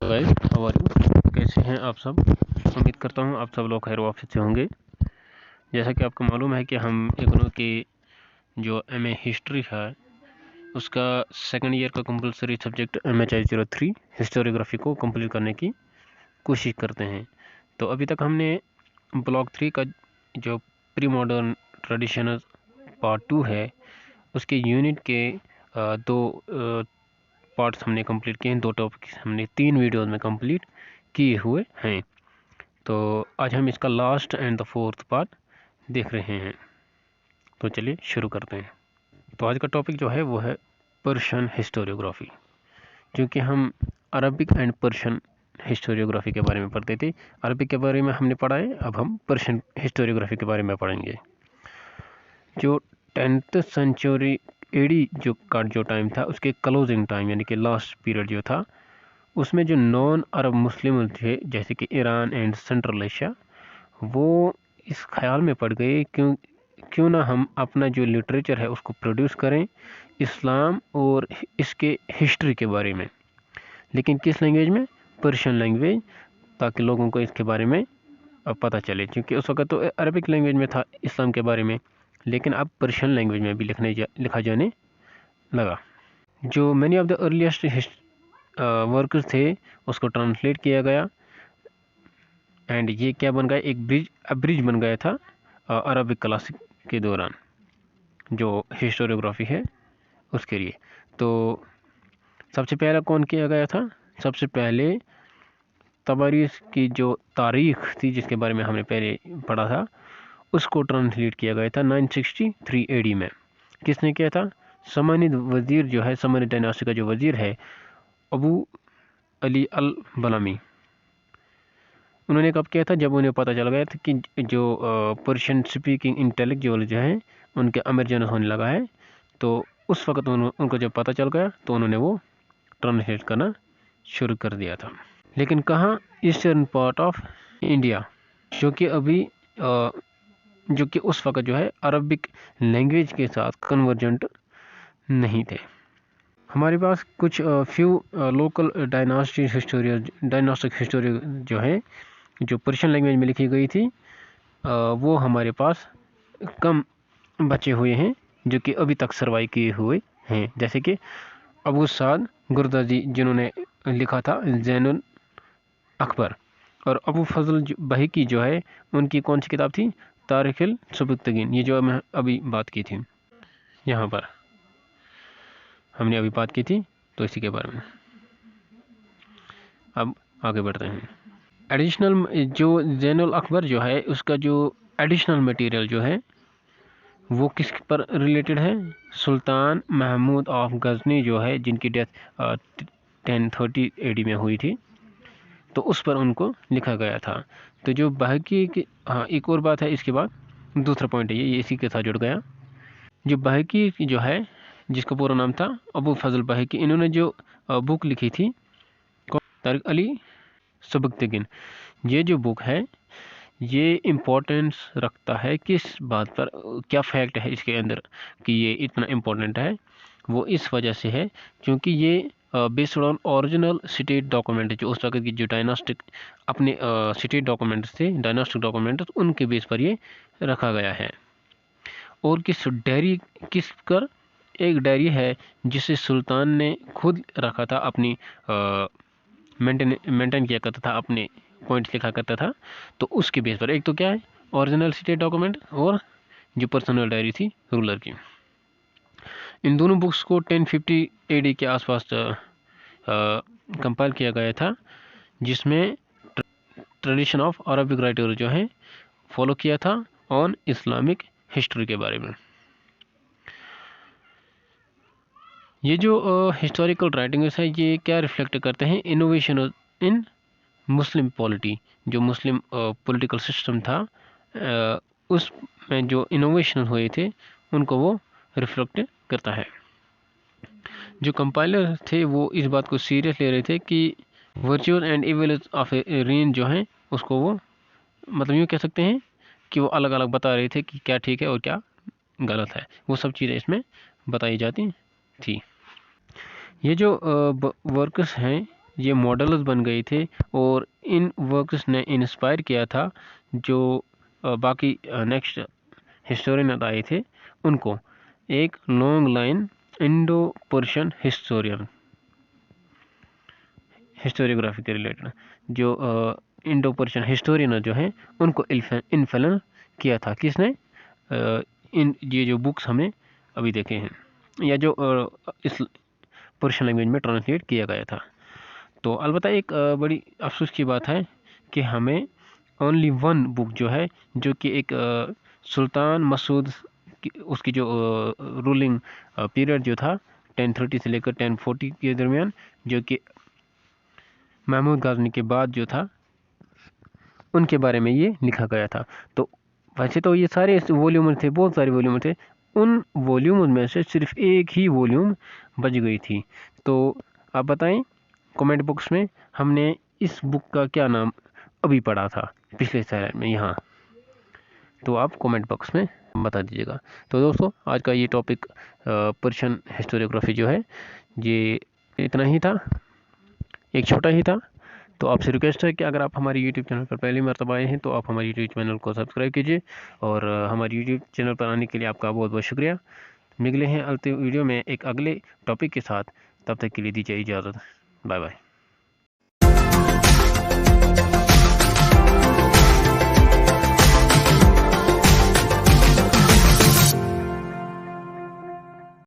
Guys, how are you? कैसे हैं आप सब? उम्मीद करता हूं आप सब लोग खैर वाफियत से होंगे। जैसा कि आपको मालूम है कि हम इग्नू की जो एमए हिस्ट्री है उसका सेकंड ईयर का कंपलसरी सब्जेक्ट MHI03 हिस्टोरियोग्राफी को कंप्लीट करने की कोशिश करते हैं। तो अभी तक हमने ब्लॉक 3 का जो प्री मॉडर्न ट्रेडिशनल पार्ट 2 है उसके यूनिट के दो पार्ट्स हमने कंप्लीट किए हैं। 2 टॉपिक्स हमने 3 वीडियोज़ में कंप्लीट किए हुए हैं। तो आज हम इसका last and the fourth part देख रहे हैं। तो चलिए शुरू करते हैं। तो आज का टॉपिक जो है वो है पर्शियन हिस्टोरियोग्राफी। क्योंकि हम अरबिक एंड पर्शियन हिस्टोरियोग्राफी के बारे में पढ़ते थे, अरबिक के बारे में हमने पढ़ा है, अब हम पर्शियन हिस्टोरियोग्राफी के बारे में पढ़ेंगे। जो 10th सेंचुरी एडी जो टाइम था उसके क्लोजिंग टाइम यानी कि लास्ट पीरियड जो था उसमें जो नॉन अरब मुस्लिम थे जैसे कि ईरान एंड सेंट्रल एशिया, वो इस ख्याल में पड़ गए क्यों ना हम अपना जो लिटरेचर है उसको प्रोड्यूस करें इस्लाम और इसके हिस्ट्री के बारे में, लेकिन किस लैंग्वेज में? पर्शियन लैंग्वेज, ताकि लोगों को इसके बारे में पता चले। क्योंकि उस वक्त तो अरबिक लैंग्वेज में था इस्लाम के बारे में, लेकिन अब पर्शियन लैंग्वेज में भी लिखा जाने लगा। जो many of the earliest workers थे उसको ट्रांसलेट किया गया एंड ये क्या बन गया? एक ब्रिज बन गया था अरबिक क्लासिक के दौरान जो हिस्टोरियोग्राफी है उसके लिए। तो सबसे पहला कौन किया गया था? सबसे पहले तबारीख की जो तारीख थी जिसके बारे में हमने पहले पढ़ा था उसको ट्रांसलेट किया गया था 963 AD में। किसने किया था? समानिद वज़ीर जो है, समानिद डायनास्टी का जो वज़ीर है अबू अली अल बलामी, उन्होंने कब किया था? जब उन्हें पता चल गया था कि जो पर्शियन स्पीकिंग इंटेलेक्चुअल जो हैं उनके इमरजेंस होने लगा है। तो उस वक्त उनको जब पता चल गया तो उन्होंने वो ट्रांसलेट करना शुरू कर दिया था। लेकिन कहाँ? ईस्टर्न पार्ट ऑफ इंडिया, जो कि अभी जो कि उस वक्त जो है अरबिक लैंग्वेज के साथ कन्वर्जेंट नहीं थे। हमारे पास कुछ फ्यू लोकल डायनास्टिक हिस्टोरी जो है जो पर्शियन लैंग्वेज में लिखी गई थी वो हमारे पास कम बचे हुए हैं जो कि अभी तक सर्वाइव किए हुए हैं। जैसे कि अबू साद गुरदाजी जिन्होंने लिखा था ज़ैनुल अकबर, और अबू फजल बहकी जो है उनकी कौन सी किताब थी? तारिखुल सबुक्तगीन, ये जो मैं अभी बात की थी, यहाँ पर हमने अभी बात की थी, तो इसी के बारे में अब आगे बढ़ते हैं। एडिशनल जो ज़ैनुल अकबर जो है उसका जो एडिशनल मटेरियल जो है वो किस पर रिलेटेड है? सुल्तान महमूद ऑफ गजनी जो है जिनकी डेथ 1030 AD में हुई थी, तो उस पर उनको लिखा गया था। तो जो बहकी की, हाँ एक और बात है इसके बाद, दूसरा पॉइंट है ये इसी के साथ जुड़ गया। जो बहकी जो है जिसका पूरा नाम था अबू फजल बहकी, इन्होंने जो बुक लिखी थी तारिक अली सबुक्तगीन, ये जो बुक है ये इम्पोर्टेंस रखता है किस बात पर, क्या फैक्ट है इसके अंदर कि ये इतना इम्पोर्टेंट है? वो इस वजह से है क्योंकि ये based on original state document जो उस वक्त की जो डायनास्टिक अपने स्टेट डॉक्यूमेंट्स थे, डायनास्टिक डॉक्यूमेंट्स, उनके बेस पर ये रखा गया है। और किस कर एक डायरी है जिसे सुल्तान ने खुद रखा था, अपनी मेंटेन किया करता था, अपने पॉइंट्स लिखा करता था। तो उसके बेस पर एक तो क्या है? ओरिजिनल स्टेट डॉक्यूमेंट और जो पर्सनल डायरी थी रूलर की। इन दोनों बुक्स को 1050 AD के आसपास कंपाइल किया गया था, जिसमें ट्रेडिशन ऑफ अरबिक राइटर जो है फॉलो किया था ऑन इस्लामिक हिस्ट्री के बारे में। ये जो हिस्टोरिकल राइटिंग्स है ये क्या रिफ्लेक्ट करते हैं? इनोवेशन इन मुस्लिम पॉलिटी, जो मुस्लिम पॉलिटिकल सिस्टम था उसमें जो इनोवेशन हुए थे उनको वो रिफ्लेक्ट करता है। जो कंपाइलर थे वो इस बात को सीरियस ले रहे थे कि virtual and evil of A rain जो है उसको वो मतलब यूँ कह सकते हैं कि वो अलग अलग बता रहे थे कि क्या ठीक है और क्या गलत है, वो सब चीज़ें इसमें बताई जाती थी। ये जो वर्कर्स हैं یہ ماڈلز بن گئے تھے اور ان ورکس نے انسپائر کیا تھا جو باقی نیکسٹ ہسٹورین آئے تھے ان کو. ایک long line Indo Persian historiography کے ریلیٹڈ جو انڈو پرشین ہسٹورین جو ہیں ان کو انفلوئنس کیا تھا. کس نے؟ یہ جو بکس ہمیں ابھی دیکھے ہیں یا جو اس پرشین لینگویج میں ٹرانسلیٹ کیا گیا تھا. تو البتہ ایک بڑی افسوس کی بات ہے کہ ہمیں اونلی ون بک جو ہے جو کہ ایک سلطان مسعود اس کی جو رولنگ پیریڈ جو تھا 1030 سے لے کر 1040 کے درمیان جو کہ محمود غزنی کے بعد جو تھا ان کے بارے میں یہ لکھا گیا تھا. تو ویسے تو یہ سارے ولیوم تھے، بہت سارے ولیوم تھے، ان ولیوم میں سے صرف ایک ہی ولیوم بچ گئی تھی. تو آپ بتائیں کمنٹ باکس میں ہم نے اس بک کا کیا نام ابھی پڑھا تھا پچھلے سیشن میں یہاں، تو آپ کمنٹ باکس میں بتا دیجیے گا. تو دوستو آج کا یہ ٹاپک پرشین ہسٹوریوگرافی جو ہے یہ اتنا ہی تھا، ایک چھوٹا ہی تھا. تو آپ سے ریکویسٹ ہے کہ اگر آپ ہماری یوٹیوب چینل پر پہلی مرتبہ آئے ہیں تو آپ ہماری یوٹیوب چینل کو سبسکرائب کیجیے، اور ہماری یوٹیوب چینل پر آنے کے لیے آپ کا بہت بہت شکریہ. ملتے ہیں اگلے ویڈیو میں ایک اگلے ٹاپک کے ساتھ، تب تک کے لیے دیجیے اجازت. Bye bye.